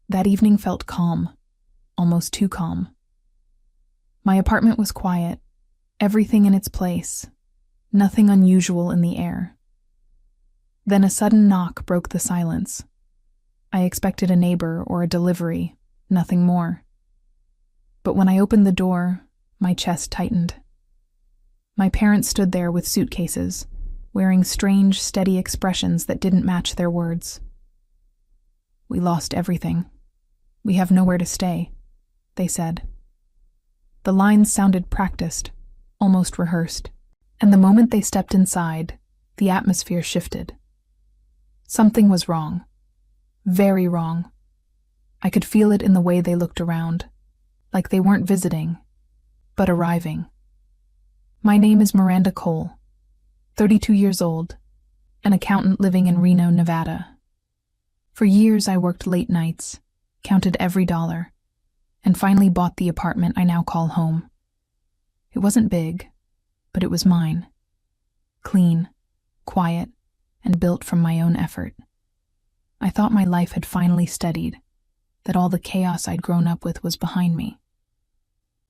That evening felt calm, almost too calm. My apartment was quiet, everything in its place, nothing unusual in the air. Then a sudden knock broke the silence. I expected a neighbor or a delivery, nothing more. But when I opened the door, my chest tightened. My parents stood there with suitcases, wearing strange, steady expressions that didn't match their words. "We lost everything. We have nowhere to stay," they said. The lines sounded practiced, almost rehearsed, and the moment they stepped inside, the atmosphere shifted. Something was wrong. Very wrong. I could feel it in the way they looked around, like they weren't visiting, but arriving. My name is Miranda Cole, 32 years old, an accountant living in Reno, Nevada. For years I worked late nights, counted every dollar, and finally bought the apartment I now call home. It wasn't big, but it was mine. Clean, quiet, and built from my own effort. I thought my life had finally steadied, that all the chaos I'd grown up with was behind me.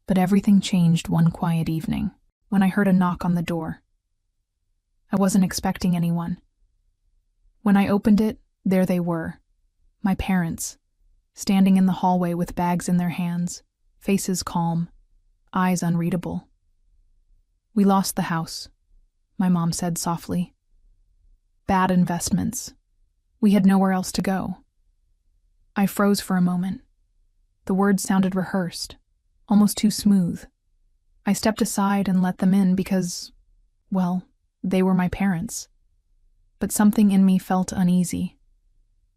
But everything changed one quiet evening, when I heard a knock on the door. I wasn't expecting anyone. When I opened it, there they were, my parents, standing in the hallway with bags in their hands, faces calm, eyes unreadable. "We lost the house," my mom said softly. "Bad investments. We had nowhere else to go." I froze for a moment. The words sounded rehearsed, almost too smooth. I stepped aside and let them in because, well, they were my parents. But something in me felt uneasy.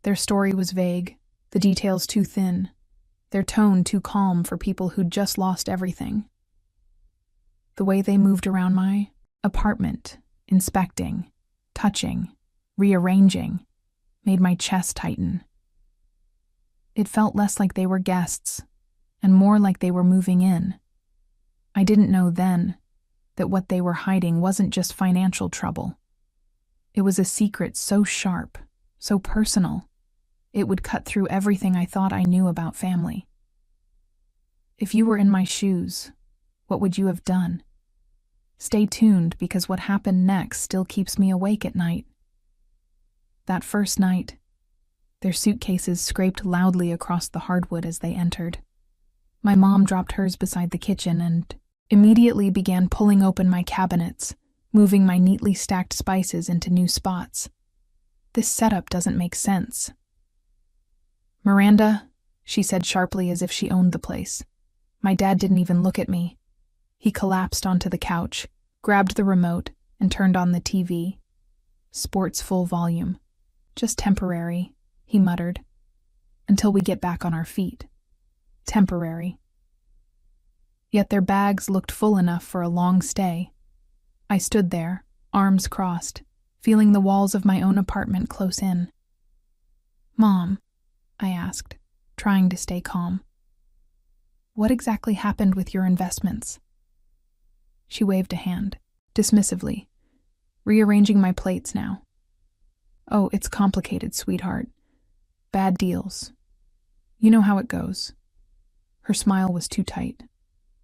Their story was vague, the details too thin, their tone too calm for people who'd just lost everything. The way they moved around my apartment, inspecting, touching, rearranging, made my chest tighten. It felt less like they were guests, and more like they were moving in. I didn't know then that what they were hiding wasn't just financial trouble. It was a secret so sharp, so personal, it would cut through everything I thought I knew about family. If you were in my shoes, what would you have done? Stay tuned, because what happened next still keeps me awake at night. That first night, their suitcases scraped loudly across the hardwood as they entered. My mom dropped hers beside the kitchen and immediately began pulling open my cabinets, moving my neatly stacked spices into new spots. "This setup doesn't make sense." "Miranda," she said sharply as if she owned the place. My dad didn't even look at me. He collapsed onto the couch, grabbed the remote, and turned on the TV. "Sports full volume. Just temporary," he muttered. "Until we get back on our feet." Temporary. Yet their bags looked full enough for a long stay. I stood there, arms crossed, feeling the walls of my own apartment close in. "Mom," I asked, trying to stay calm, "what exactly happened with your investments?" She waved a hand, dismissively, rearranging my plates now. "Oh, it's complicated, sweetheart. Bad deals. You know how it goes." Her smile was too tight.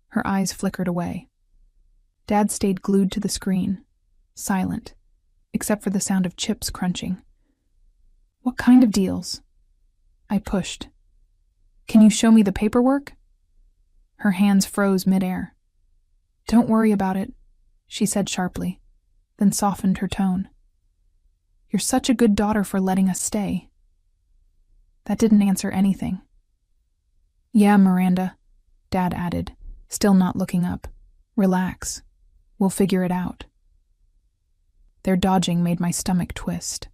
Her eyes flickered away. Dad stayed glued to the screen, silent, except for the sound of chips crunching. "What kind of deals?" I pushed. "Can you show me the paperwork?" Her hands froze midair. "Don't worry about it," she said sharply, then softened her tone. "You're such a good daughter for letting us stay." That didn't answer anything. "Yeah, Miranda," Dad added, still not looking up. "Relax. We'll figure it out." Their dodging made my stomach twist.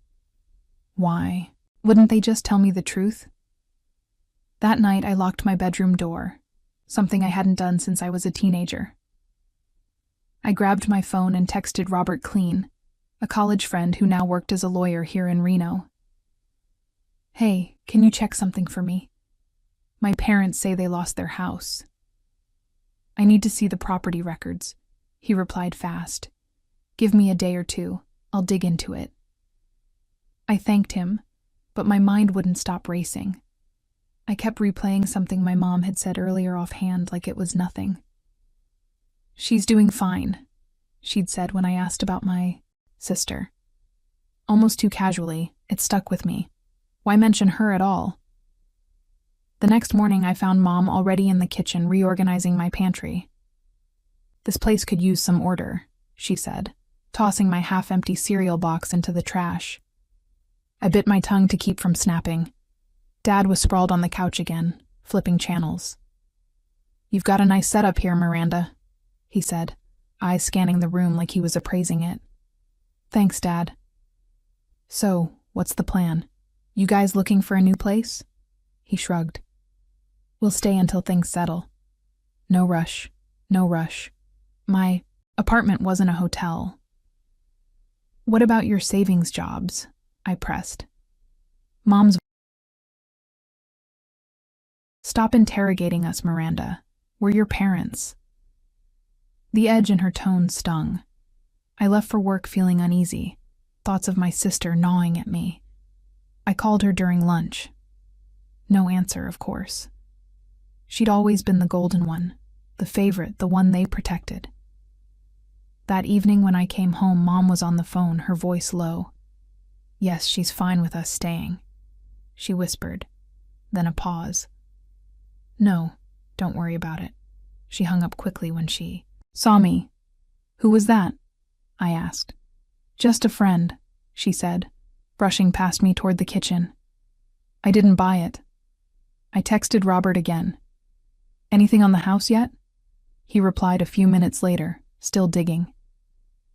Why? Wouldn't they just tell me the truth? That night I locked my bedroom door, something I hadn't done since I was a teenager. I grabbed my phone and texted Robert Clean, a college friend who now worked as a lawyer here in Reno. "Hey, can you check something for me? My parents say they lost their house." "I need to see the property records," he replied fast. "Give me a day or two. I'll dig into it." I thanked him, but my mind wouldn't stop racing. I kept replaying something my mom had said earlier offhand like it was nothing. "She's doing fine," she'd said when I asked about my sister. Almost too casually, it stuck with me. Why mention her at all? The next morning, I found Mom already in the kitchen reorganizing my pantry. "This place could use some order," she said, tossing my half-empty cereal box into the trash. I bit my tongue to keep from snapping. Dad was sprawled on the couch again, flipping channels. "You've got a nice setup here, Miranda," he said, eyes scanning the room like he was appraising it. "Thanks, Dad." "So, what's the plan? You guys looking for a new place?" He shrugged. "We'll stay until things settle. No rush, no rush. My apartment wasn't a hotel." "What about your savings jobs?" I pressed. Mom's "Stop interrogating us, Miranda. We're your parents." The edge in her tone stung. I left for work feeling uneasy, thoughts of my sister gnawing at me. I called her during lunch. No answer, of course. She'd always been the golden one, the favorite, the one they protected. That evening when I came home, Mom was on the phone, her voice low. "Yes, she's fine with us staying," she whispered. Then a pause. "No, don't worry about it." She hung up quickly when she saw me. "Who was that?" I asked. "Just a friend," she said, brushing past me toward the kitchen. I didn't buy it. I texted Robert again. "Anything on the house yet?" He replied a few minutes later, still digging.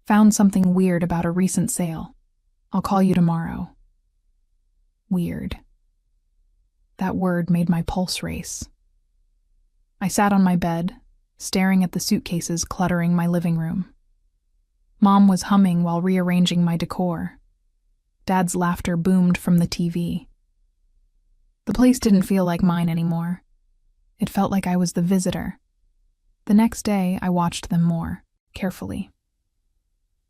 "Found something weird about a recent sale. I'll call you tomorrow." Weird. That word made my pulse race. I sat on my bed, staring at the suitcases cluttering my living room. Mom was humming while rearranging my decor. Dad's laughter boomed from the TV. The place didn't feel like mine anymore. It felt like I was the visitor. The next day, I watched them more carefully.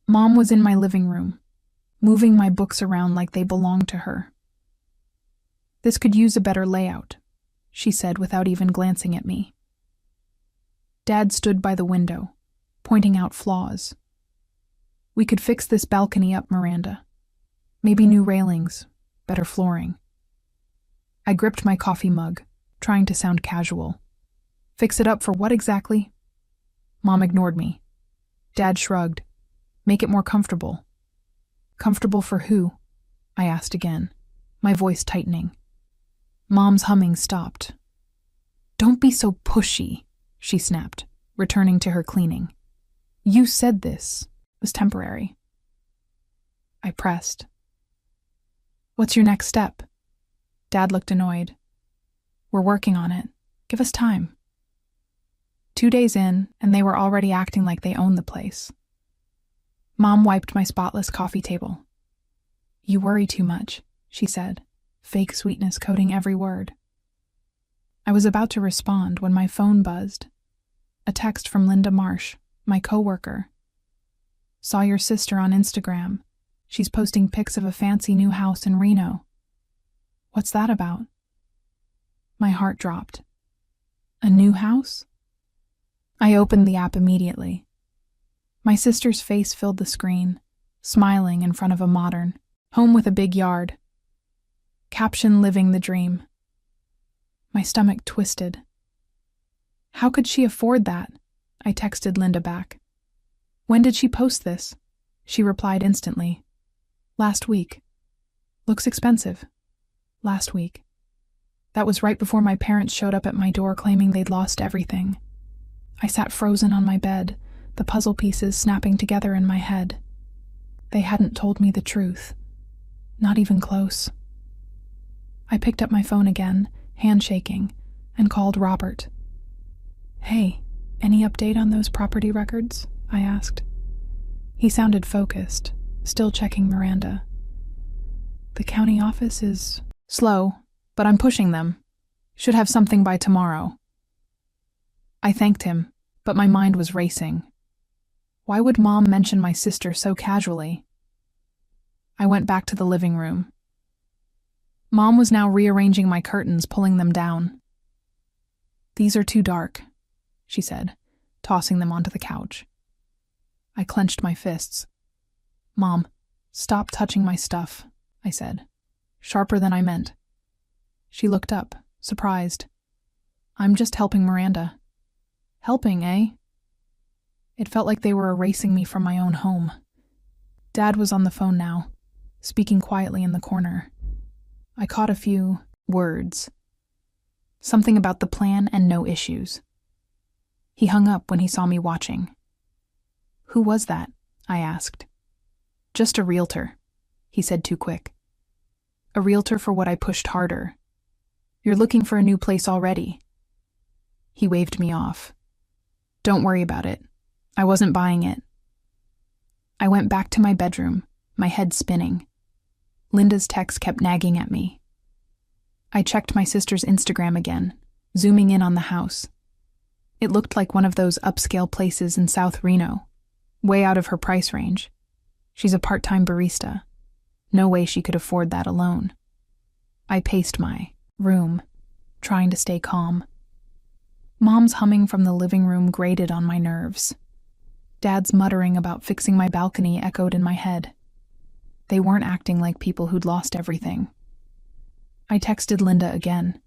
Mom was in my living room, moving my books around like they belonged to her. "This could use a better layout," she said without even glancing at me. Dad stood by the window, pointing out flaws. "We could fix this balcony up, Miranda. Maybe new railings, better flooring." I gripped my coffee mug, trying to sound casual. "Fix it up for what exactly?" Mom ignored me. Dad shrugged. "Make it more comfortable." "Comfortable for who?" I asked again, my voice tightening. Mom's humming stopped. "Don't be so pushy," she snapped, returning to her cleaning. "You said this was temporary." I pressed. "What's your next step?" Dad looked annoyed. "We're working on it. Give us time." 2 days in, and they were already acting like they owned the place. Mom wiped my spotless coffee table. "You worry too much," she said, fake sweetness coating every word. I was about to respond when my phone buzzed. A text from Linda Marsh, my coworker. "Saw your sister on Instagram. She's posting pics of a fancy new house in Reno." "What's that about?" My heart dropped. A new house? I opened the app immediately. My sister's face filled the screen, smiling in front of a modern home with a big yard. Caption: "Living the dream." My stomach twisted. "How could she afford that?" I texted Linda back. "When did she post this?" She replied instantly. "Last week." "Looks expensive." "Last week." That was right before my parents showed up at my door claiming they'd lost everything. I sat frozen on my bed, the puzzle pieces snapping together in my head. They hadn't told me the truth. Not even close. I picked up my phone again, hand shaking, and called Robert. "Hey, any update on those property records?" I asked. He sounded focused, still checking Miranda. "The county office is slow, but I'm pushing them. Should have something by tomorrow." I thanked him, but my mind was racing. Why would Mom mention my sister so casually? I went back to the living room. Mom was now rearranging my curtains, pulling them down. "These are too dark," she said, tossing them onto the couch. I clenched my fists. "Mom, stop touching my stuff," I said, sharper than I meant. She looked up, surprised. "I'm just helping Miranda." "Helping, eh?" It felt like they were erasing me from my own home. Dad was on the phone now, speaking quietly in the corner. I caught a few words. Something about the plan and no issues. He hung up when he saw me watching. "Who was that?" I asked. "Just a realtor," he said too quick. "A realtor for what I pushed harder. You're looking for a new place already." He waved me off. "Don't worry about it. I wasn't buying it." I went back to my bedroom, my head spinning. Linda's text kept nagging at me. I checked my sister's Instagram again, zooming in on the house. It looked like one of those upscale places in South Reno, way out of her price range. She's a part-time barista. No way she could afford that alone. I paced my room, trying to stay calm. Mom's humming from the living room grated on my nerves. Dad's muttering about fixing my balcony echoed in my head. They weren't acting like people who'd lost everything. I texted Linda again.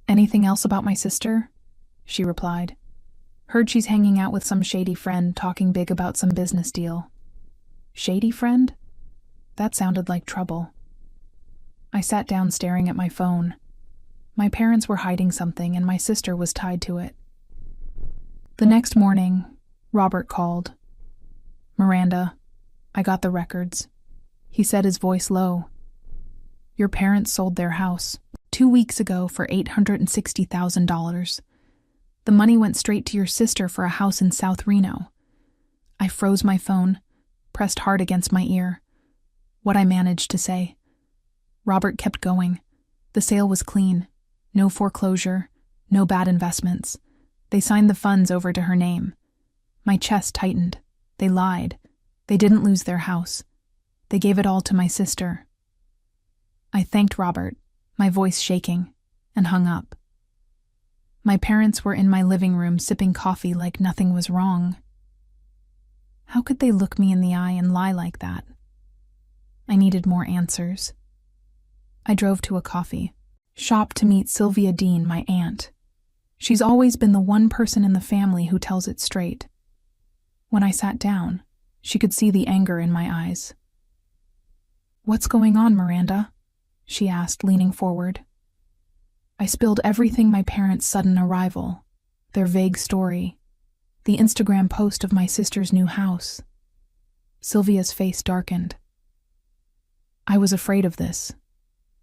"Anything else about my sister?" She replied. "Heard she's hanging out with some shady friend talking big about some business deal." Shady friend? That sounded like trouble. I sat down staring at my phone. My parents were hiding something and my sister was tied to it. The next morning, Robert called. "Miranda, I got the records," he said, his voice low. "Your parents sold their house 2 weeks ago for $860,000. The money went straight to your sister for a house in South Reno." I froze my phone, pressed hard against my ear. What I managed to say. Robert kept going. The sale was clean. No foreclosure, no bad investments. They signed the funds over to her name. My chest tightened. They lied. They didn't lose their house. They gave it all to my sister. I thanked Robert, my voice shaking, and hung up. My parents were in my living room sipping coffee like nothing was wrong. How could they look me in the eye and lie like that? I needed more answers. I drove to a coffee shop to meet Sylvia Dean, my aunt. She's always been the one person in the family who tells it straight. When I sat down, she could see the anger in my eyes. "What's going on, Miranda?" she asked, leaning forward. I spilled everything: my parents' sudden arrival, their vague story, the Instagram post of my sister's new house. Sylvia's face darkened. "I was afraid of this,"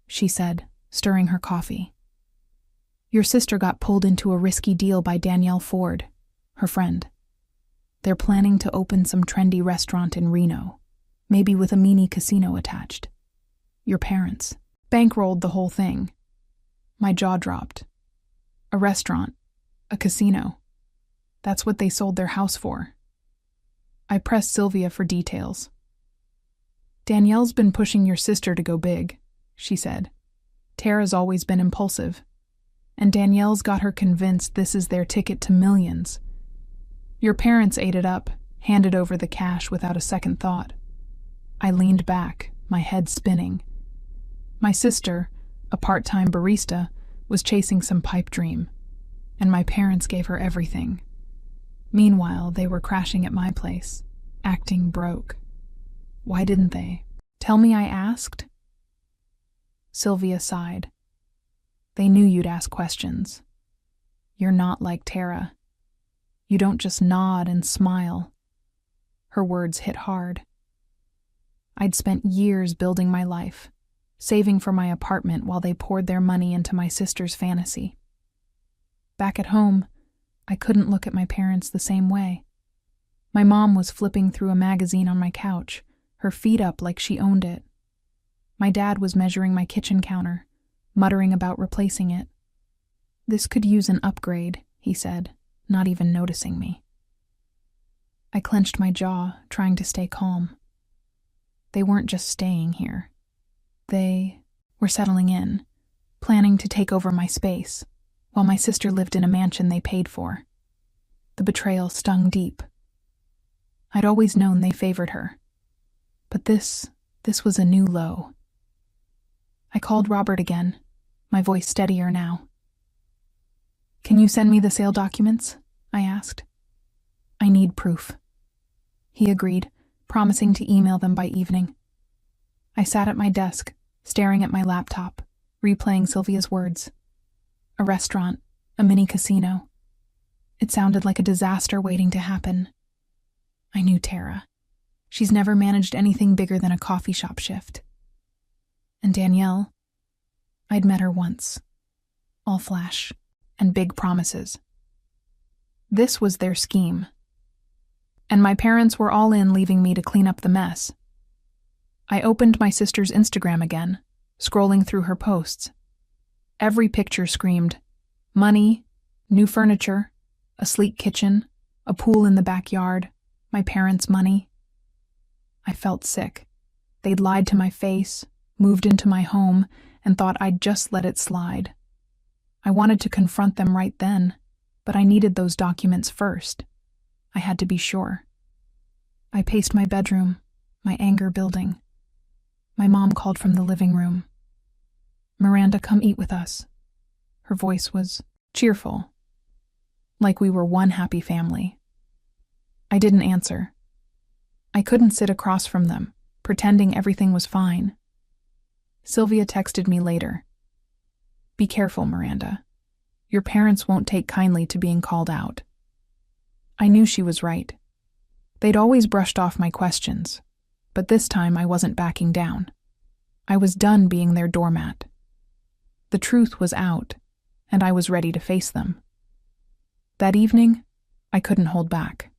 she said, stirring her coffee. "Your sister got pulled into a risky deal by Danielle Ford, her friend. They're planning to open some trendy restaurant in Reno, maybe with a mini casino attached. Your parents bankrolled the whole thing." My jaw dropped. A restaurant, a casino. That's what they sold their house for. I pressed Sylvia for details. "Danielle's been pushing your sister to go big," she said. "Tara's always been impulsive. And Danielle's got her convinced this is their ticket to millions. Your parents ate it up, handed over the cash without a second thought." I leaned back, my head spinning. My sister, a part-time barista, was chasing some pipe dream, and my parents gave her everything. Meanwhile, they were crashing at my place, acting broke. Why didn't they tell me? I asked. Sylvia sighed. "They knew you'd ask questions. You're not like Tara. You don't just nod and smile." Her words hit hard. I'd spent years building my life, saving for my apartment while they poured their money into my sister's fantasy. Back at home, I couldn't look at my parents the same way. My mom was flipping through a magazine on my couch, her feet up like she owned it. My dad was measuring my kitchen counter, muttering about replacing it. "This could use an upgrade," he said, not even noticing me. I clenched my jaw, trying to stay calm. They weren't just staying here. They were settling in, planning to take over my space, while my sister lived in a mansion they paid for. The betrayal stung deep. I'd always known they favored her. But this was a new low. I called Robert again, my voice steadier now. "Can you send me the sale documents?" I asked. "I need proof." He agreed, promising to email them by evening. I sat at my desk, staring at my laptop, replaying Sylvia's words. A restaurant, a mini casino. It sounded like a disaster waiting to happen. I knew Tara. She's never managed anything bigger than a coffee shop shift. And Danielle, I'd met her once. All flash and big promises. This was their scheme. And my parents were all in, leaving me to clean up the mess. I opened my sister's Instagram again, scrolling through her posts. Every picture screamed money, new furniture, a sleek kitchen, a pool in the backyard, my parents' money. I felt sick. They'd lied to my face, moved into my home, and thought I'd just let it slide. I wanted to confront them right then, but I needed those documents first. I had to be sure. I paced my bedroom, my anger building. My mom called from the living room. "Miranda, come eat with us." Her voice was cheerful, like we were one happy family. I didn't answer. I couldn't sit across from them, pretending everything was fine. Sylvia texted me later. "Be careful, Miranda. Your parents won't take kindly to being called out." I knew she was right. They'd always brushed off my questions, but this time I wasn't backing down. I was done being their doormat. The truth was out, and I was ready to face them. That evening, I couldn't hold back.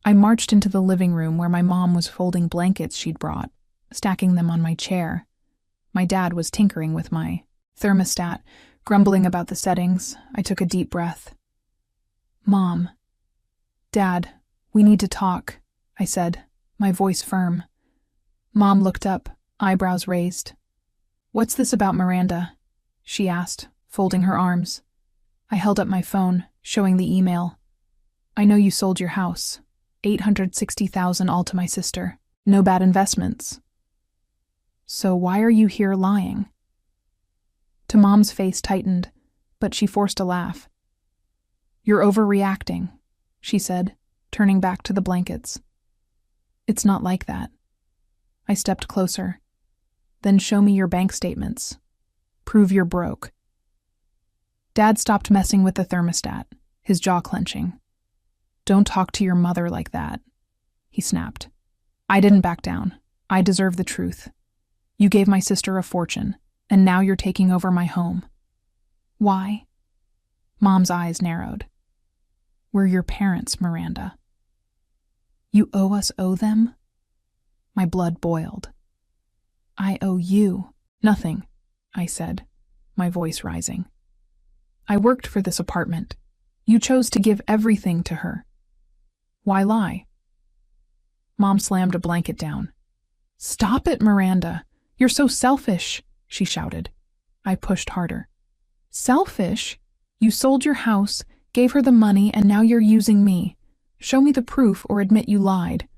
I marched into the living room where my mom was folding blankets she'd brought, stacking them on my chair. My dad was tinkering with my thermostat, grumbling about the settings. I took a deep breath. "Mom, Dad, we need to talk," I said, my voice firm. Mom looked up, eyebrows raised. "What's this about Miranda?" she asked, folding her arms. I held up my phone, showing the email. "I know you sold your house. $860,000 all to my sister. No bad investments. So why are you here lying?" To Mom's face tightened, but she forced a laugh. "You're overreacting," she said, turning back to the blankets. "It's not like that." I stepped closer. "Then show me your bank statements. Prove you're broke." Dad stopped messing with the thermostat, his jaw clenching. "Don't talk to your mother like that," he snapped. I didn't back down. I deserve the truth. You gave my sister a fortune, and now you're taking over my home. Why? Mom's eyes narrowed. "We're your parents, Miranda." "You owe them?" My blood boiled. "I owe you nothing," I said, my voice rising. "I worked for this apartment. You chose to give everything to her. Why lie?" Mom slammed a blanket down. "Stop it, Miranda. You're so selfish," she shouted. I pushed harder. "Selfish? You sold your house, gave her the money, and now you're using me. Show me the proof or admit you lied."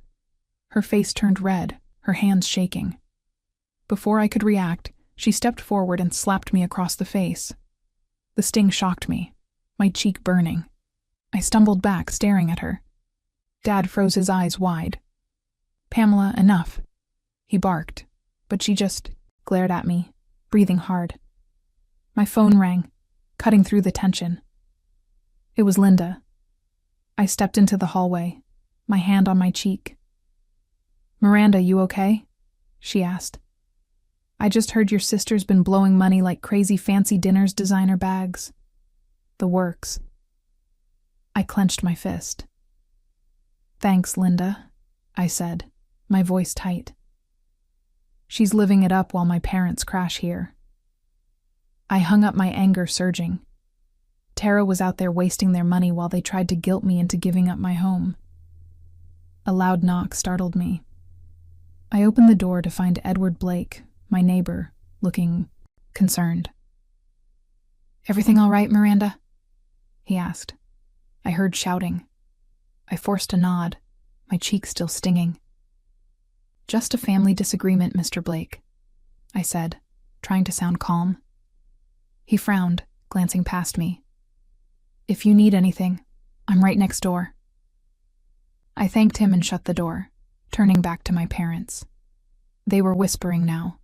Her face turned red, her hands shaking. Before I could react, she stepped forward and slapped me across the face. The sting shocked me, my cheek burning. I stumbled back, staring at her. Dad froze his eyes wide. "Pamela, enough," he barked, but she just glared at me, breathing hard. My phone rang, cutting through the tension. It was Linda. I stepped into the hallway, my hand on my cheek. "Miranda, you okay?" she asked. "I just heard your sister's been blowing money like crazy, fancy dinners, designer bags. The works." I clenched my fist. "Thanks, Linda," I said, my voice tight. "She's living it up while my parents crash here." I hung up, my anger surging. Tara was out there wasting their money while they tried to guilt me into giving up my home. A loud knock startled me. I opened the door to find Edward Blake, my neighbor, looking concerned. "Everything all right, Miranda?" he asked. I heard shouting. I forced a nod, my cheek still stinging. "Just a family disagreement, Mr. Blake," I said, trying to sound calm. He frowned, glancing past me. "If you need anything, I'm right next door." I thanked him and shut the door, turning back to my parents. They were whispering now.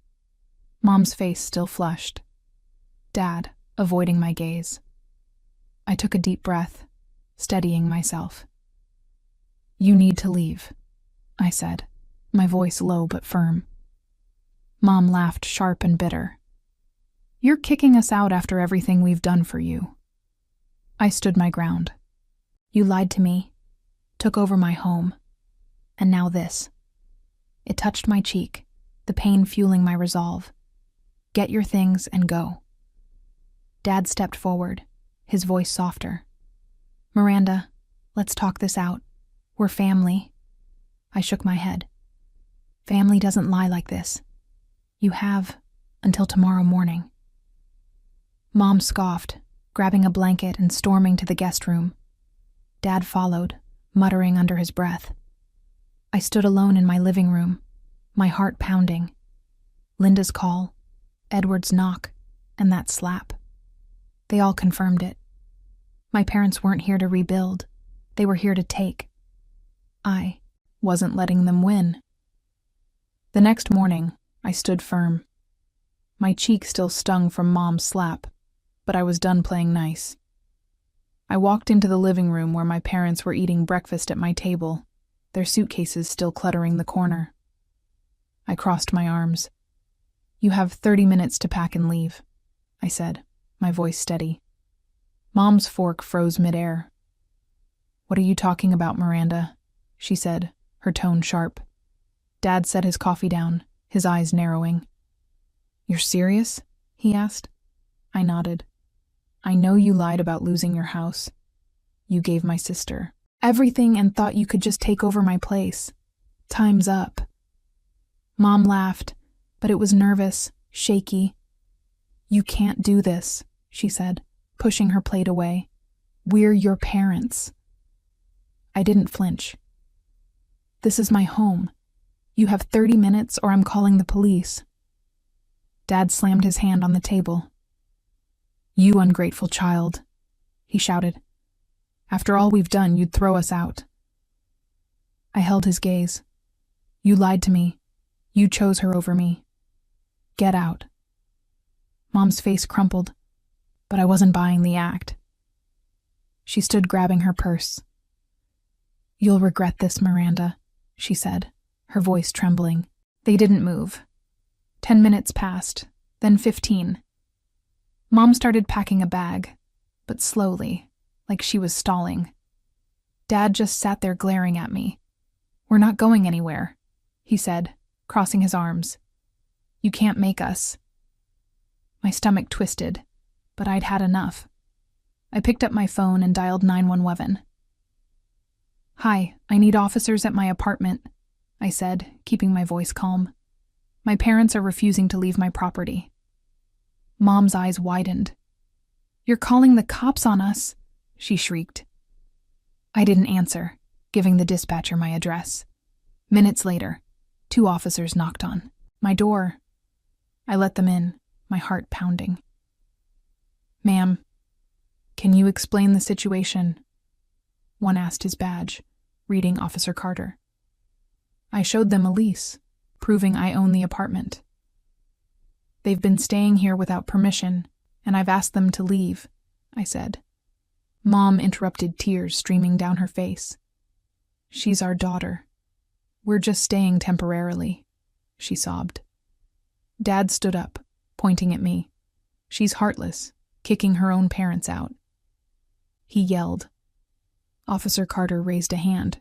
Mom's face still flushed. Dad, avoiding my gaze. I took a deep breath, steadying myself. "You need to leave," I said, my voice low but firm. Mom laughed sharp and bitter. "You're kicking us out after everything we've done for you." I stood my ground. "You lied to me, took over my home, and now this." It touched my cheek, the pain fueling my resolve. "Get your things and go." Dad stepped forward, his voice softer. "Miranda, let's talk this out. We're family." I shook my head. "Family doesn't lie like this. You have until tomorrow morning." Mom scoffed, grabbing a blanket and storming to the guest room. Dad followed, muttering under his breath. I stood alone in my living room, my heart pounding. Linda's call, Edward's knock, and that slap. They all confirmed it. My parents weren't here to rebuild. They were here to take. I wasn't letting them win. The next morning, I stood firm. My cheek still stung from Mom's slap, but I was done playing nice. I walked into the living room where my parents were eating breakfast at my table, their suitcases still cluttering the corner. I crossed my arms. "You have 30 minutes to pack and leave," I said, my voice steady. Mom's fork froze midair. "What are you talking about, Miranda?" she said, her tone sharp. Dad set his coffee down, his eyes narrowing. "You're serious?" he asked. I nodded. "I know you lied about losing your house. You gave my sister everything and thought you could just take over my place. Time's up." Mom laughed, but it was nervous, shaky. "You can't do this," she said, pushing her plate away. "We're your parents." I didn't flinch. "This is my home. You have 30 minutes or I'm calling the police." Dad slammed his hand on the table. "You ungrateful child," he shouted. "After all we've done, you'd throw us out." I held his gaze. "You lied to me. You chose her over me. Get out." Mom's face crumpled, but I wasn't buying the act. She stood grabbing her purse. "You'll regret this, Miranda," she said, her voice trembling. They didn't move. 10 minutes passed, then 15. Mom started packing a bag, but slowly, like she was stalling. Dad just sat there glaring at me. "We're not going anywhere," he said, crossing his arms. "You can't make us." My stomach twisted, but I'd had enough. I picked up my phone and dialed 911. "Hi, I need officers at my apartment," I said, keeping my voice calm. "My parents are refusing to leave my property." Mom's eyes widened. "You're calling the cops on us," she shrieked. I didn't answer, giving the dispatcher my address. Minutes later, 2 officers knocked on my door. I let them in, my heart pounding. "Ma'am, can you explain the situation?" One asked his badge, reading Officer Carter. I showed them a lease, proving I own the apartment. "They've been staying here without permission, and I've asked them to leave," I said. Mom interrupted, tears streaming down her face. "She's our daughter. We're just staying temporarily," she sobbed. Dad stood up, pointing at me. "She's heartless, kicking her own parents out." He yelled. Officer Carter raised a hand.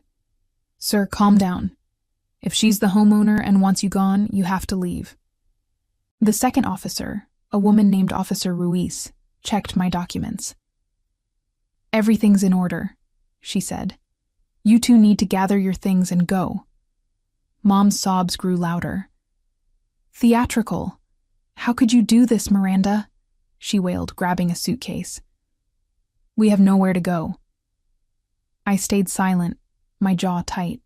"Sir, calm down. If she's the homeowner and wants you gone, you have to leave." The second officer, a woman named Officer Ruiz, checked my documents. "Everything's in order," she said. "You two need to gather your things and go." Mom's sobs grew louder. "Theatrical. How could you do this, Miranda? She wailed, grabbing a suitcase. We have nowhere to go. I stayed silent, my jaw tight.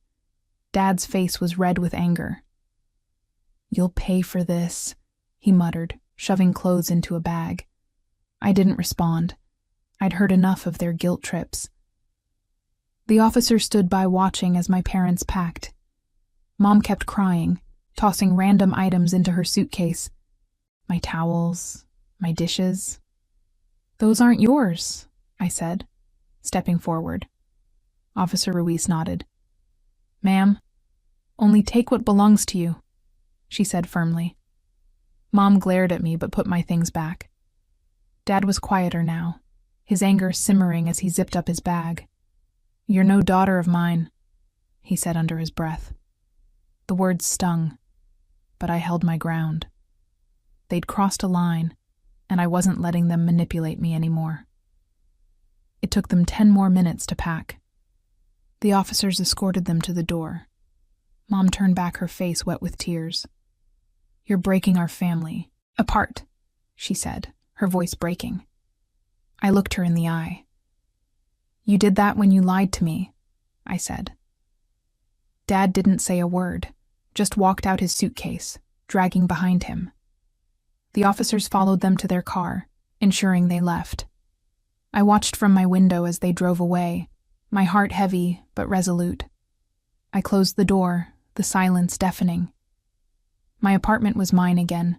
Dad's face was red with anger. You'll pay for this, he muttered, shoving clothes into a bag. I didn't respond. I'd heard enough of their guilt trips. The officer stood by watching as my parents packed. Mom kept crying, tossing random items into her suitcase. My towels, my dishes. Those aren't yours, I said, stepping forward. Officer Ruiz nodded. Ma'am, only take what belongs to you, she said firmly. Mom glared at me but put my things back. Dad was quieter now, his anger simmering as he zipped up his bag. You're no daughter of mine, he said under his breath. The words stung, but I held my ground. They'd crossed a line, and I wasn't letting them manipulate me anymore. It took them 10 more minutes to pack. The officers escorted them to the door. Mom turned back, her face wet with tears. You're breaking our family apart, she said, her voice breaking. I looked her in the eye. You did that when you lied to me, I said. Dad didn't say a word, just walked out his suitcase, dragging behind him. The officers followed them to their car, ensuring they left. I watched from my window as they drove away, my heart heavy but resolute. I closed the door, the silence deafening. My apartment was mine again,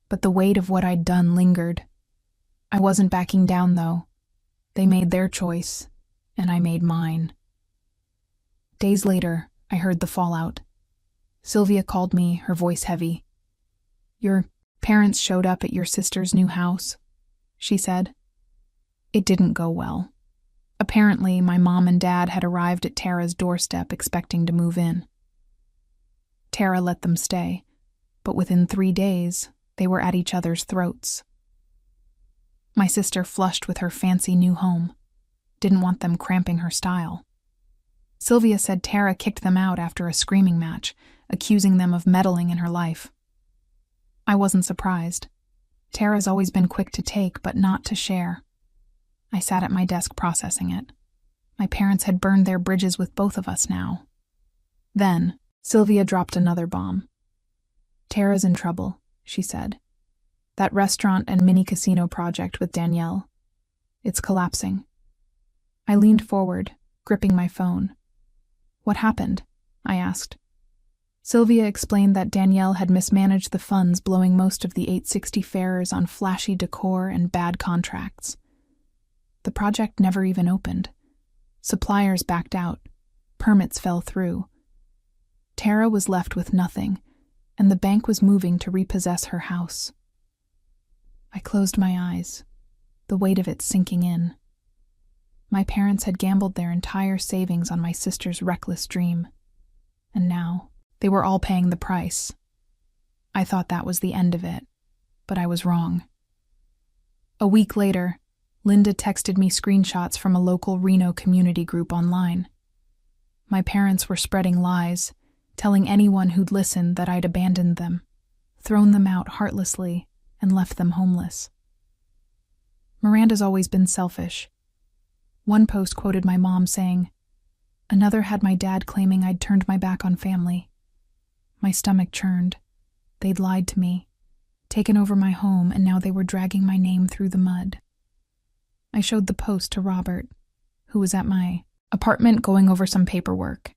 but the weight of what I'd done lingered. I wasn't backing down, though. They made their choice, and I made mine. Days later, I heard the fallout. Sylvia called me, her voice heavy. Your parents showed up at your sister's new house, she said. It didn't go well. Apparently, my mom and dad had arrived at Tara's doorstep expecting to move in. Tara let them stay, but within 3 days, they were at each other's throats. My sister flushed with her fancy new home. Didn't want them cramping her style. Sylvia said Tara kicked them out after a screaming match, accusing them of meddling in her life. I wasn't surprised. Tara's always been quick to take, but not to share. I sat at my desk processing it. My parents had burned their bridges with both of us now. Then, Sylvia dropped another bomb. Tara's in trouble, she said. That restaurant and mini casino project with Danielle. It's collapsing. I leaned forward, gripping my phone. What happened? I asked. Sylvia explained that Danielle had mismanaged the funds, blowing most of the 860 farers on flashy decor and bad contracts. The project never even opened. Suppliers backed out. Permits fell through. Tara was left with nothing, and the bank was moving to repossess her house. I closed my eyes, the weight of it sinking in. My parents had gambled their entire savings on my sister's reckless dream, and now they were all paying the price. I thought that was the end of it, but I was wrong. A week later, Linda texted me screenshots from a local Reno community group online. My parents were spreading lies, telling anyone who'd listen that I'd abandoned them, thrown them out heartlessly, and left them homeless. Miranda's always been selfish. One post quoted my mom saying, another had my dad claiming I'd turned my back on family. My stomach churned. They'd lied to me, taken over my home, and now they were dragging my name through the mud. I showed the post to Robert, who was at my apartment going over some paperwork.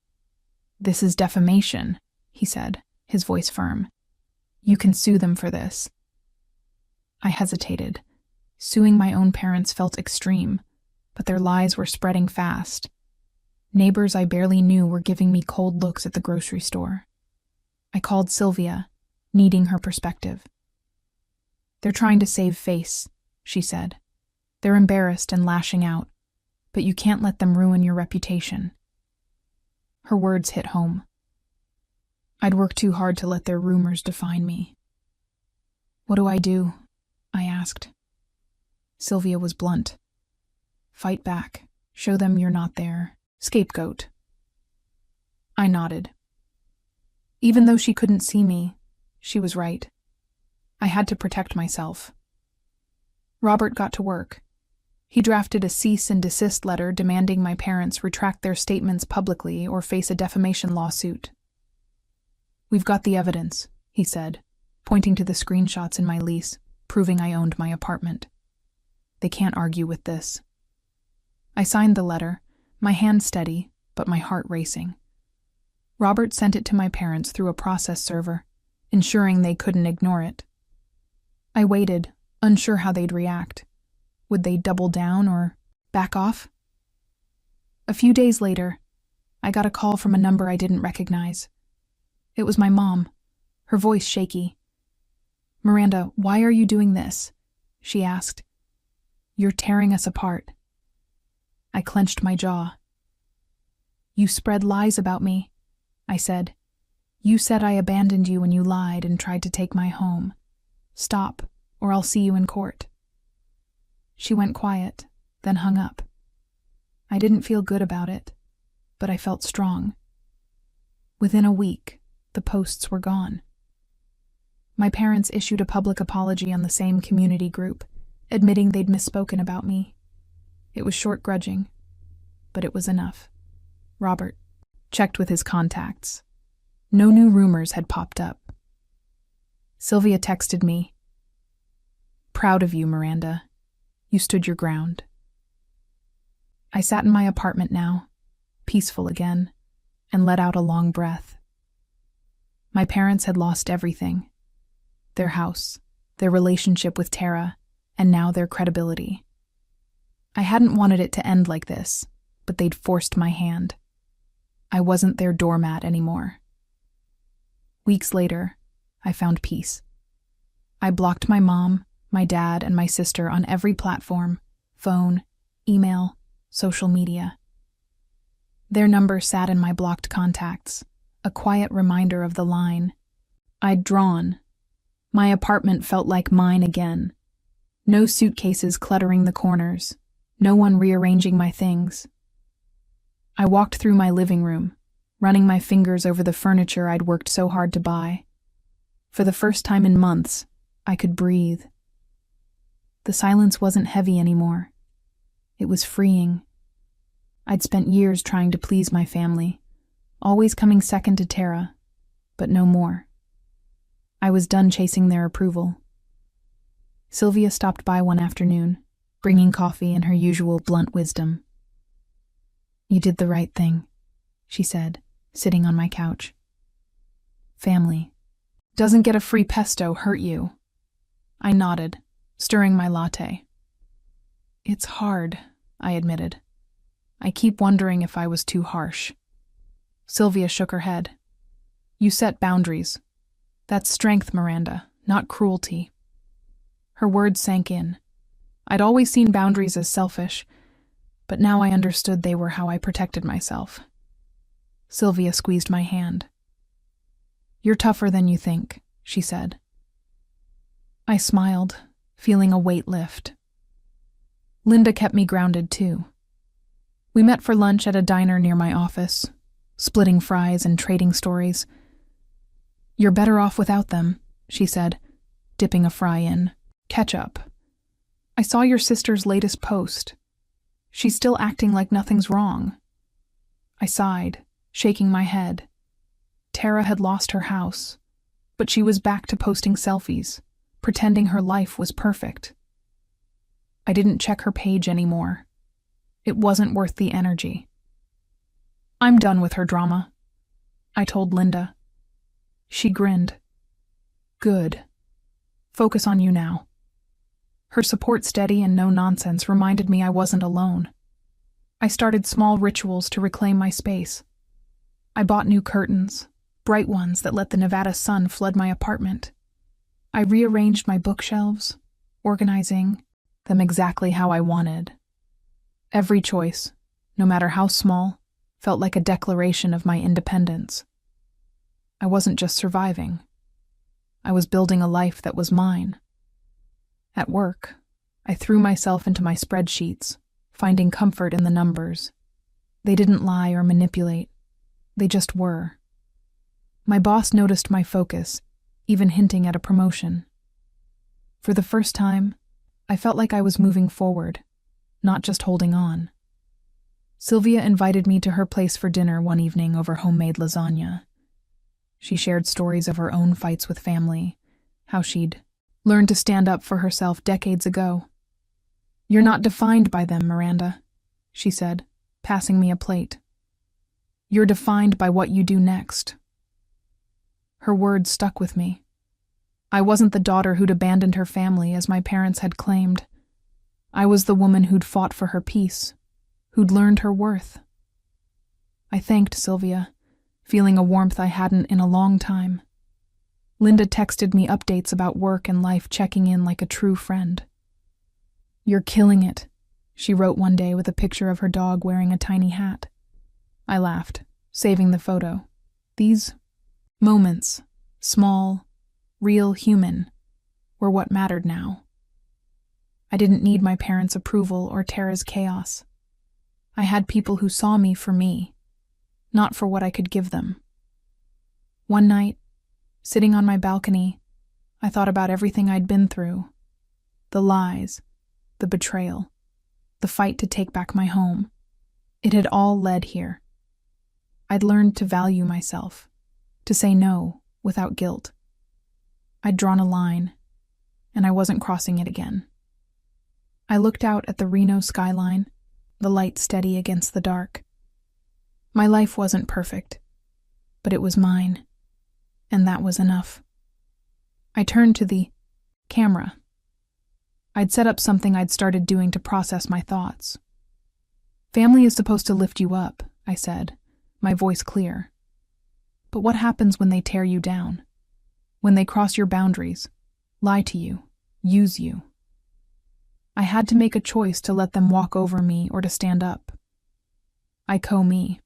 This is defamation, he said, his voice firm. You can sue them for this. I hesitated. Suing my own parents felt extreme, but their lies were spreading fast. Neighbors I barely knew were giving me cold looks at the grocery store. I called Sylvia, needing her perspective. They're trying to save face, she said. They're embarrassed and lashing out, but you can't let them ruin your reputation. Her words hit home. I'd worked too hard to let their rumors define me. What do I do? I asked. Sylvia was blunt. Fight back. Show them you're not their scapegoat. I nodded. Even though she couldn't see me, she was right. I had to protect myself. Robert got to work. He drafted a cease and desist letter demanding my parents retract their statements publicly or face a defamation lawsuit. "We've got the evidence," he said, pointing to the screenshots in my lease, proving I owned my apartment. "They can't argue with this." I signed the letter, my hand steady, but my heart racing. Robert sent it to my parents through a process server, ensuring they couldn't ignore it. I waited, unsure how they'd react. Would they double down or back off? A few days later, I got a call from a number I didn't recognize. It was my mom, her voice shaky. "Miranda, why are you doing this?" she asked. "You're tearing us apart." I clenched my jaw. "You spread lies about me," I said. "You said I abandoned you when you lied and tried to take my home. Stop, or I'll see you in court." She went quiet, then hung up. I didn't feel good about it, but I felt strong. Within a week, the posts were gone. My parents issued a public apology on the same community group, admitting they'd misspoken about me. It was short-grudging, but it was enough. Robert checked with his contacts. No new rumors had popped up. Sylvia texted me, "Proud of you, Miranda. You stood your ground." I sat in my apartment now, peaceful again, and let out a long breath. My parents had lost everything. Their house, their relationship with Tara, and now their credibility. I hadn't wanted it to end like this, but they'd forced my hand. I wasn't their doormat anymore. Weeks later, I found peace. I blocked my mom, my dad, and my sister on every platform: phone, email, social media. Their number sat in my blocked contacts, a quiet reminder of the line I'd drawn. My apartment felt like mine again. No suitcases cluttering the corners, no one rearranging my things. I walked through my living room, running my fingers over the furniture I'd worked so hard to buy. For the first time in months, I could breathe. The silence wasn't heavy anymore. It was freeing. I'd spent years trying to please my family, always coming second to Tara, but no more. I was done chasing their approval. Sylvia stopped by one afternoon, bringing coffee and her usual blunt wisdom. "You did the right thing," she said, sitting on my couch. "Family. Doesn't get a free pesto hurt you?" I nodded, stirring my latte. "It's hard," I admitted. "I keep wondering if I was too harsh." Sylvia shook her head. "You set boundaries. That's strength, Miranda, not cruelty." Her words sank in. I'd always seen boundaries as selfish, but now I understood they were how I protected myself. Sylvia squeezed my hand. "You're tougher than you think," she said. I smiled, feeling a weight lift. Linda kept me grounded too. We met for lunch at a diner near my office, splitting fries and trading stories. "You're better off without them," she said, dipping a fry in ketchup. "I saw your sister's latest post. She's still acting like nothing's wrong." I sighed, shaking my head. Tara had lost her house, but she was back to posting selfies, pretending her life was perfect. I didn't check her page anymore. It wasn't worth the energy. "I'm done with her drama," I told Linda. She grinned. "Good. Focus on you now." Her support steady and no nonsense reminded me I wasn't alone. I started small rituals to reclaim my space. I bought new curtains, bright ones that let the Nevada sun flood my apartment. I rearranged my bookshelves, organizing them exactly how I wanted. Every choice, no matter how small, felt like a declaration of my independence. I wasn't just surviving. I was building a life that was mine. At work, I threw myself into my spreadsheets, finding comfort in the numbers. They didn't lie or manipulate. They just were. My boss noticed my focus, even hinting at a promotion. For the first time, I felt like I was moving forward, not just holding on. Sylvia invited me to her place for dinner one evening over homemade lasagna. She shared stories of her own fights with family, how she'd learned to stand up for herself decades ago. "You're not defined by them, Miranda," she said, passing me a plate. "You're defined by what you do next." Her words stuck with me. I wasn't the daughter who'd abandoned her family as my parents had claimed. I was the woman who'd fought for her peace, who'd learned her worth. I thanked Sylvia, feeling a warmth I hadn't in a long time. Linda texted me updates about work and life, checking in like a true friend. "You're killing it," she wrote one day with a picture of her dog wearing a tiny hat. I laughed, saving the photo. These moments, small, real, human, were what mattered now. I didn't need my parents' approval or Tara's chaos. I had people who saw me for me, not for what I could give them. One night, sitting on my balcony, I thought about everything I'd been through. The lies, the betrayal, the fight to take back my home. It had all led here. I'd learned to value myself, to say no without guilt. I'd drawn a line, and I wasn't crossing it again. I looked out at the Reno skyline, the light steady against the dark. My life wasn't perfect, but it was mine, and that was enough. I turned to the camera. I'd set up something I'd started doing to process my thoughts. "Family is supposed to lift you up," I said, my voice clear. "But what happens when they tear you down? When they cross your boundaries, lie to you, use you?" I had to make a choice to let them walk over me or to stand up. Me.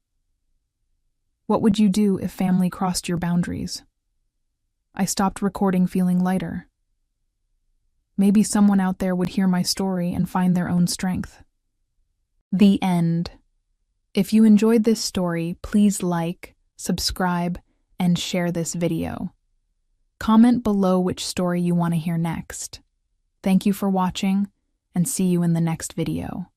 What would you do if family crossed your boundaries? I stopped recording, feeling lighter. Maybe someone out there would hear my story and find their own strength. The end. If you enjoyed this story, please like, subscribe, and share this video. Comment below which story you want to hear next. Thank you for watching, and see you in the next video.